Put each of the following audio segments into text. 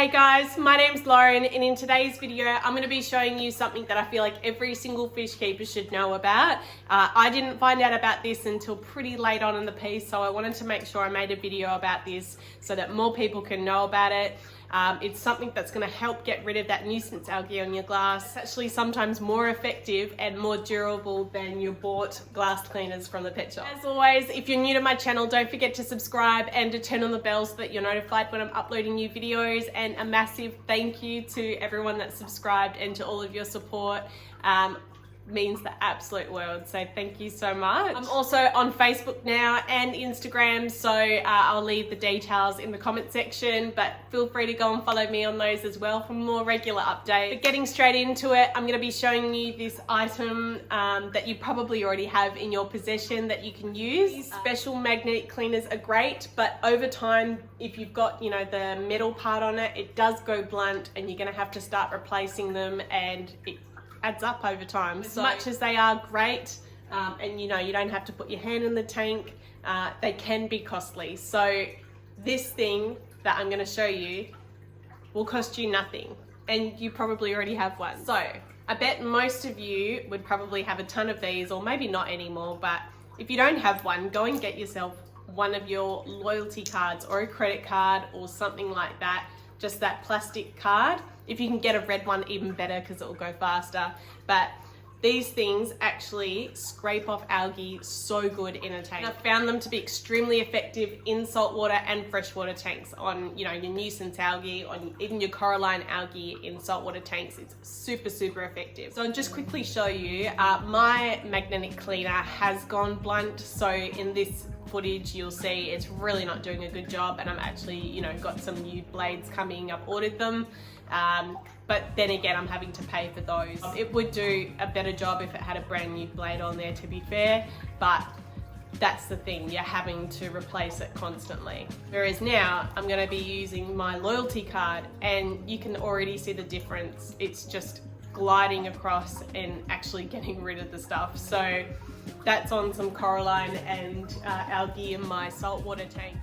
Hey guys, my name's Lauren, and in today's video I'm going to be showing you something that I feel like every single fish keeper should know about. I didn't find out about this until pretty late on in the piece, so I wanted to make sure I made a video about this so that more people can know about it. It's something that's going to help get rid of that nuisance algae on your glass. It's actually sometimes more effective and more durable than your bought glass cleaners from the pet shop. As always, if you're new to my channel, don't forget to subscribe and to turn on the bell so that you're notified when I'm uploading new videos. And a massive thank you to everyone that's subscribed and to all of your support. Means the absolute world, so thank you so much. I'm also on Facebook now and Instagram, so I'll leave the details in the comment section, but feel free to go and follow me on those as well for more regular updates. But getting straight into it, I'm going to be showing you this item that you probably already have in your possession that you can use. These special magnetic cleaners are great, but over time, if you've got, you know, the metal part on it, it does go blunt and you're going to have to start replacing them, and it adds up over time. As much as they are great, and you know, you don't have to put your hand in the tank, they can be costly. So this thing that I'm going to show you will cost you nothing, and you probably already have one. So I bet most of you would probably have a ton of these, or maybe not anymore, but if you don't have one, go and get yourself one of your loyalty cards or a credit card or something like that, just that plastic card. If you can get a red one, even better, because it will go faster. But these things actually scrape off algae so good in a tank. And I've found them to be extremely effective in saltwater and freshwater tanks on, you know, your nuisance algae, on even your coralline algae in saltwater tanks. It's super, super effective. So I'll just quickly show you, my magnetic cleaner has gone blunt. So in this footage, you'll see it's really not doing a good job, and I'm actually, you know, got some new blades coming. I've ordered them. But then again, I'm having to pay for those. It would do a better job if it had a brand new blade on there, to be fair, but that's the thing, you're having to replace it constantly. Whereas now I'm going to be using my loyalty card, and you can already see the difference. It's just gliding across and actually getting rid of the stuff. So that's on some coralline and algae in my saltwater tank.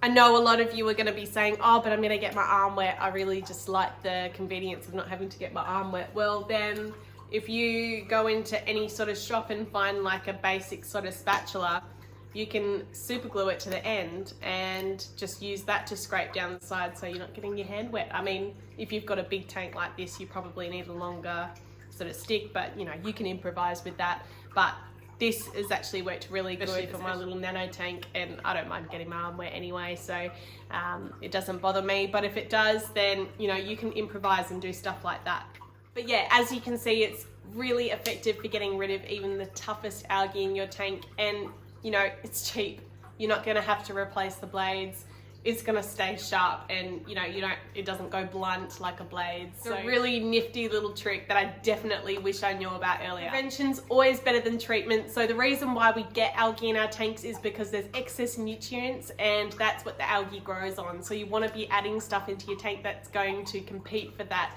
I know a lot of you are going to be saying, oh, but I'm going to get my arm wet. I really just like the convenience of not having to get my arm wet. Well, then if you go into any sort of shop and find like a basic sort of spatula, you can super glue it to the end and just use that to scrape down the side so you're not getting your hand wet. I mean, if you've got a big tank like this, you probably need a longer sort of stick, but you know, you can improvise with that. But this has actually worked really good for my little nano tank, and I don't mind getting my arm wet anyway, so it doesn't bother me. But if it does, then you know, you can improvise and do stuff like that. But yeah, as you can see, it's really effective for getting rid of even the toughest algae in your tank, and you know, it's cheap. You're not going to have to replace the blades. It's going to stay sharp, and you know, it doesn't go blunt like a blade. So a really nifty little trick that I definitely wish I knew about earlier. Prevention's always better than treatment. So the reason why we get algae in our tanks is because there's excess nutrients, and that's what the algae grows on. So you want to be adding stuff into your tank that's going to compete for that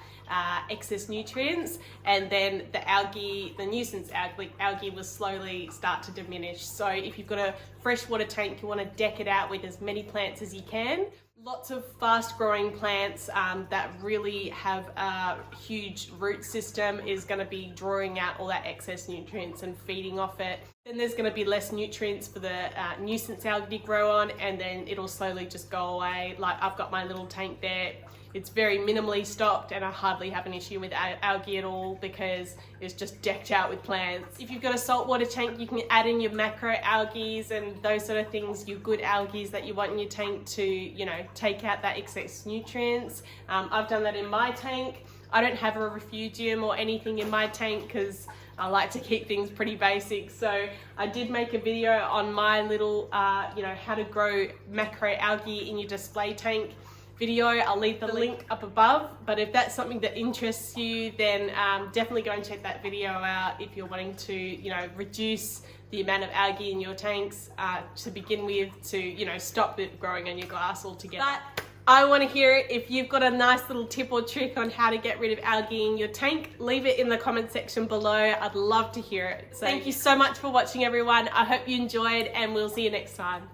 excess nutrients, and then the algae, the nuisance algae will slowly start to diminish. So if you've got a freshwater tank, you want to deck it out with as many plants as you can. Lots of fast growing plants that really have a huge root system is going to be drawing out all that excess nutrients and feeding off it. Then there's going to be less nutrients for the nuisance algae to grow on, and then it'll slowly just go away. Like I've got my little tank there. It's very minimally stocked, and I hardly have an issue with algae at all because it's just decked out with plants. If you've got a saltwater tank, you can add in your macro algae and those sort of things, your good algae that you want in your tank to, you know, take out that excess nutrients. I've done that in my tank. I don't have a refugium or anything in my tank because I like to keep things pretty basic. So I did make a video on my little, you know, how to grow macro algae in your display tank. video. I'll leave the link up above, but if that's something that interests you, then definitely go and check that video out if you're wanting to, you know, reduce the amount of algae in your tanks to begin with, to, you know, stop it growing on your glass altogether. But I want to hear it. If you've got a nice little tip or trick on how to get rid of algae in your tank, leave it in the comment section below. I'd love to hear it. So thank you so much for watching, everyone. I hope you enjoyed, and we'll see you next time.